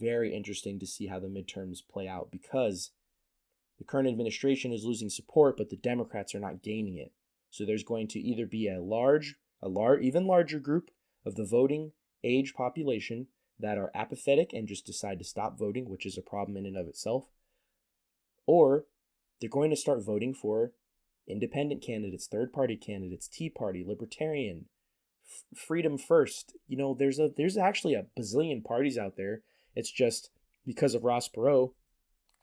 very interesting to see how the midterms play out, because the current administration is losing support, but the Democrats are not gaining it. So there's going to either be a even larger group of the voting age population that are apathetic and just decide to stop voting, which is a problem in and of itself, or they're going to start voting for independent candidates, third-party candidates, Tea Party, Libertarian, Freedom First. There's actually a bazillion parties out there. It's just because of Ross Perot,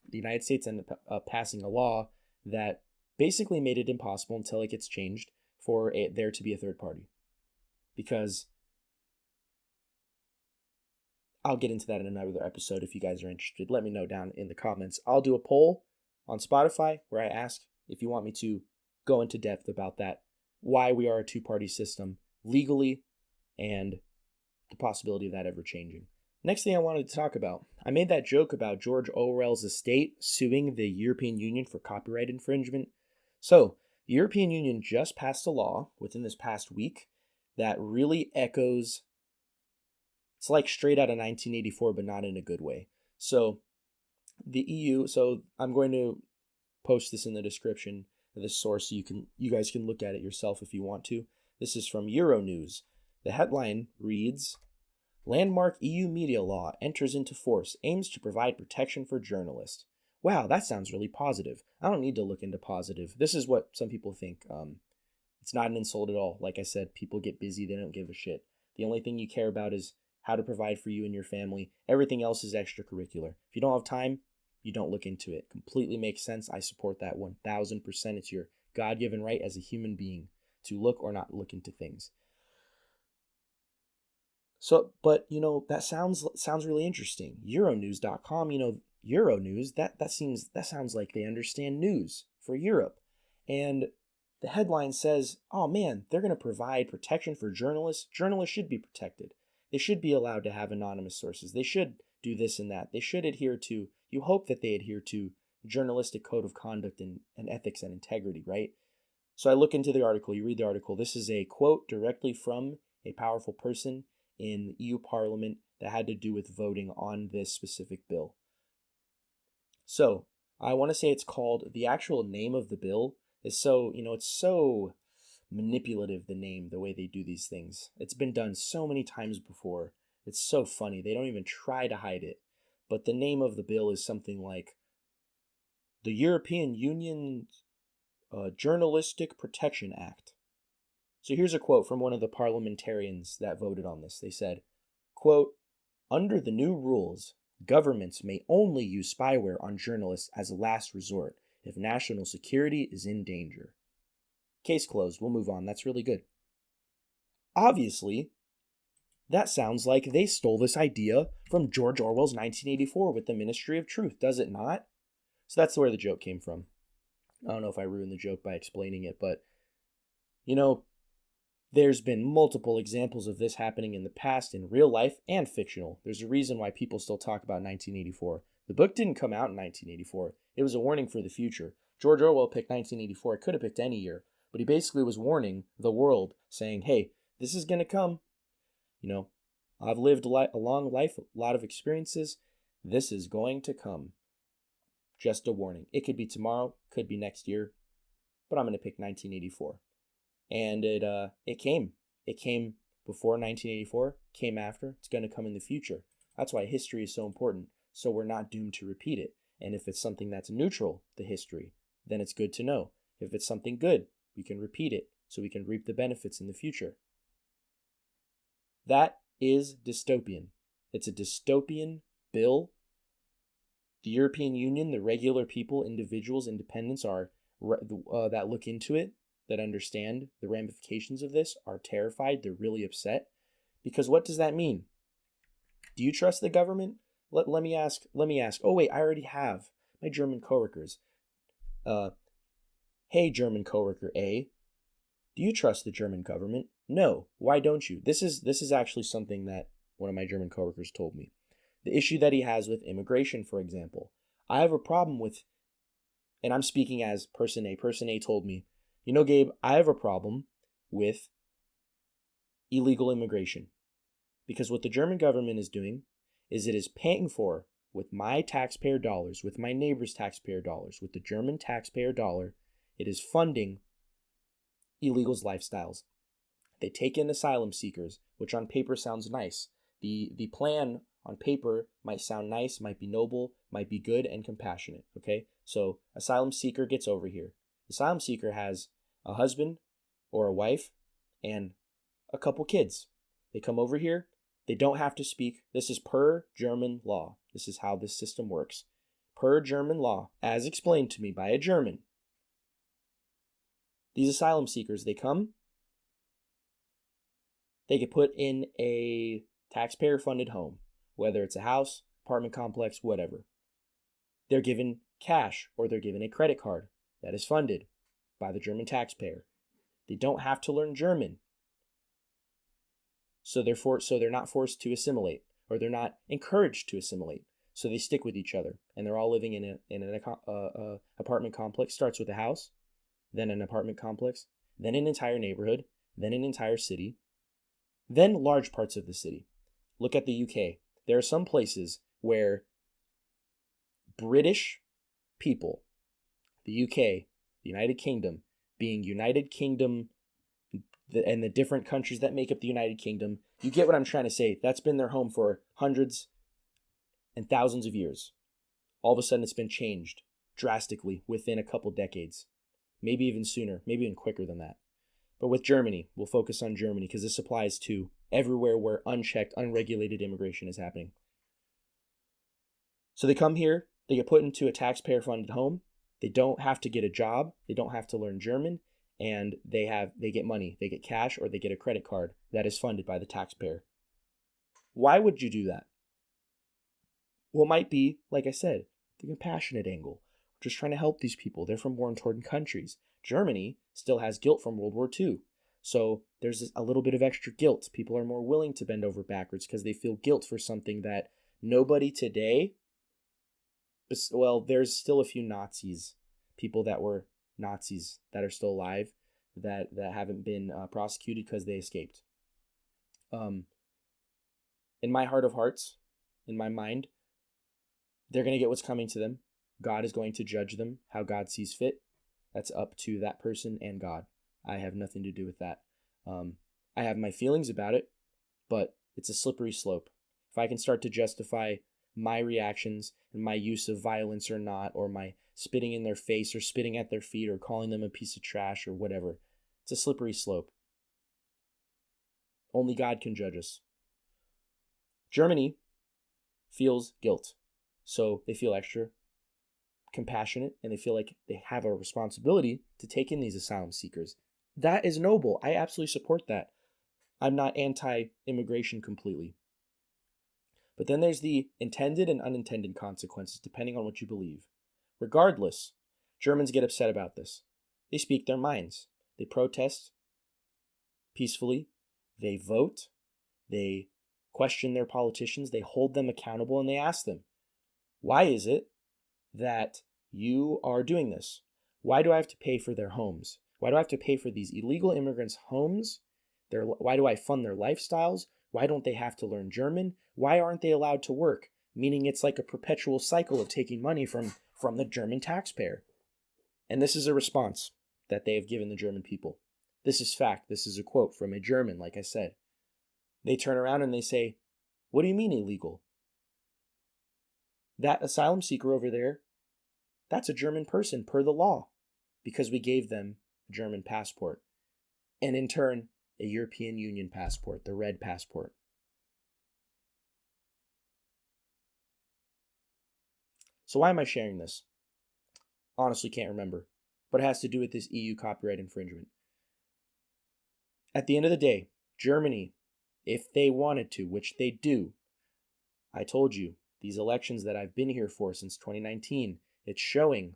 the United States ended up passing a law that basically made it impossible until it gets changed for there to be a third party. Because I'll get into that in another episode if you guys are interested. Let me know down in the comments. I'll do a poll on Spotify where I ask if you want me to go into depth about that, why we are a two-party system legally, and the possibility of that ever changing. Next thing I wanted to talk about, I made that joke about George Orwell's estate suing the European Union for copyright infringement. So, the European Union just passed a law within this past week that really echoes, it's like straight out of 1984, but not in a good way. So, the EU, so I'm going to post this in the description of this source so you guys can look at it yourself if you want to. This is from Euronews. The headline reads, Landmark EU media law enters into force, aims to provide protection for journalists. Wow, that sounds really positive. I don't need to look into positive. This is what some people think. It's not an insult at all. Like I said, people get busy. They don't give a shit. The only thing you care about is how to provide for you and your family. Everything else is extracurricular. If you don't have time, you don't look into it. Completely makes sense. I support that 1000%. It's your God-given right as a human being to look or not look into things. So, but, that sounds really interesting. Euronews.com, Euronews, that sounds like they understand news for Europe. And the headline says, oh man, they're going to provide protection for journalists. Journalists should be protected. They should be allowed to have anonymous sources. They should do this and that. They should you hope that they adhere to journalistic code of conduct and ethics and integrity, right? So I look into the article, you read the article. This is a quote directly from a powerful person in the EU Parliament that had to do with voting on this specific bill. So I want to say it's called, the actual name of the bill is so, it's so manipulative, the way they do these things. It's been done so many times before. It's so funny. They don't even try to hide it. But the name of the bill is something like the European Union Journalistic Protection Act. So here's a quote from one of the parliamentarians that voted on this. They said, quote, under the new rules, governments may only use spyware on journalists as a last resort if national security is in danger. Case closed. We'll move on. That's really good. Obviously, that sounds like they stole this idea from George Orwell's 1984 with the Ministry of Truth, does it not? So that's where the joke came from. I don't know if I ruined the joke by explaining it, but, there's been multiple examples of this happening in the past in real life and fictional. There's a reason why people still talk about 1984. The book didn't come out in 1984. It was a warning for the future. George Orwell picked 1984. It could have picked any year, but he basically was warning the world, saying, hey, this is going to come. I've lived a long life, a lot of experiences. This is going to come. Just a warning. It could be tomorrow, could be next year, but I'm going to pick 1984. And it came. It came before 1984, came after. It's going to come in the future. That's why history is so important, so we're not doomed to repeat it. And if it's something that's neutral, the history, then it's good to know. If it's something good, we can repeat it so we can reap the benefits in the future. That is dystopian. It's a dystopian bill. The European Union, the regular people, individuals, independents that look into it, that understand the ramifications of this, are terrified. They're really upset. Because what does that mean? Do you trust the government? Let me ask. Oh wait, I already have my German coworkers. Hey German coworker A, do you trust the German government? No. Why don't you? This is actually something that one of my German coworkers told me. The issue that he has with immigration, for example. I have a problem with, and I'm speaking as person A. Person A told me, Gabe, I have a problem with illegal immigration. Because what the German government is doing is it is paying for, with my taxpayer dollars, with my neighbor's taxpayer dollars, with the German taxpayer dollar, it is funding illegals' lifestyles. They take in asylum seekers, which on paper sounds nice. The plan on paper might sound nice, might be noble, might be good and compassionate, okay? So asylum seeker gets over here. Asylum seeker has a husband or a wife and a couple kids. They come over here. They don't have to speak. This is per German law. This is how this system works. Per German law, as explained to me by a German. These asylum seekers, they come. They get put in a taxpayer-funded home, whether it's a house, apartment complex, whatever. They're given cash or they're given a credit card that is funded by the German taxpayer. They don't have to learn German. So they're not forced to assimilate, or they're not encouraged to assimilate. So they stick with each other, and they're all living in an apartment complex. Starts with a house, then an apartment complex, then an entire neighborhood, then an entire city, then large parts of the city. Look at the UK. There are some places where British people, the UK, the United Kingdom, being United Kingdom, and the different countries that make up the United Kingdom, you get what I'm trying to say. That's been their home for hundreds and thousands of years. All of a sudden, it's been changed drastically within a couple decades, maybe even sooner, maybe even quicker than that. But with Germany, we'll focus on Germany because this applies to everywhere where unchecked, unregulated immigration is happening. So they come here, they get put into a taxpayer-funded home. They don't have to get a job. They don't have to learn German. And they get money. They get cash or they get a credit card that is funded by the taxpayer. Why would you do that? Well, it might be, like I said, the compassionate angle. We're just trying to help these people. They're from war-torn countries. Germany still has guilt from World War II. So there's a little bit of extra guilt. People are more willing to bend over backwards because they feel guilt for something that nobody today, well, there's still a few Nazis, people that were Nazis that are still alive that haven't been prosecuted because they escaped. In my heart of hearts, in my mind, they're going to get what's coming to them. God is going to judge them how God sees fit. That's up to that person and God. I have nothing to do with that. I have my feelings about it, but it's a slippery slope. If I can start to justify my reactions and my use of violence or not, or my spitting in their face or spitting at their feet or calling them a piece of trash or whatever, it's a slippery slope. Only God can judge us. Germany feels guilt, so they feel extra compassionate and they feel like they have a responsibility to take in these asylum seekers. That is noble. I absolutely support that. I'm not anti-immigration completely. But then there's the intended and unintended consequences, depending on what you believe. Regardless, Germans get upset about this. They speak their minds. They protest peacefully. They vote. They question their politicians. They hold them accountable and they ask them, why is it that you are doing this? Why do I have to pay for their homes? Why do I have to pay for these illegal immigrants' homes? Why do I fund their lifestyles? Why don't they have to learn German? Why aren't they allowed to work? Meaning it's like a perpetual cycle of taking money from the German taxpayer. And this is a response that they have given the German people. This is fact. This is a quote from a German, like I said. They turn around and they say, what do you mean illegal? That asylum seeker over there, that's a German person per the law because we gave them a German passport. And in turn, a European Union passport, the red passport. So why am I sharing this? Honestly, can't remember. But it has to do with this EU copyright infringement. At the end of the day, Germany, if they wanted to, which they do, I told you, these elections that I've been here for since 2019, it's showing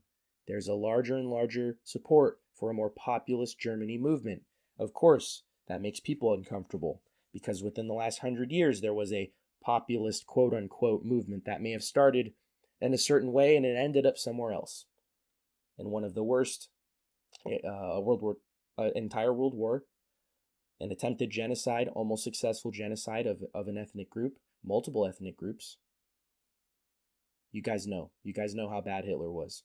there's a larger and larger support for a more populist Germany movement. Of course, that makes people uncomfortable because within the last 100 years, there was a populist quote-unquote movement that may have started in a certain way and it ended up somewhere else. In one of the worst entire world war, an attempted genocide, almost successful genocide of an ethnic group, multiple ethnic groups, You guys know. You guys know how bad Hitler was.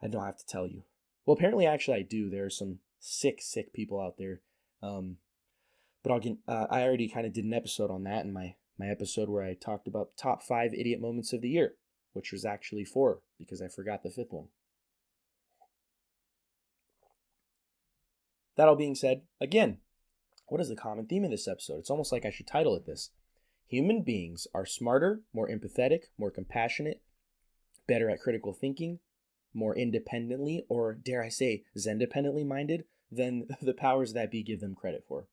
I don't have to tell you. Well, apparently, actually, I do. There are some sick people out there. But I'll get. I already kind of did an episode on that in my episode where I talked about top 5 idiot moments of the year, which was actually 4 because I forgot the 5th one. That all being said, again, what is the common theme of this episode? It's almost like I should title it this. Human beings are smarter, more empathetic, more compassionate, better at critical thinking, more independently, or dare I say, Xendependently minded than the powers that be give them credit for.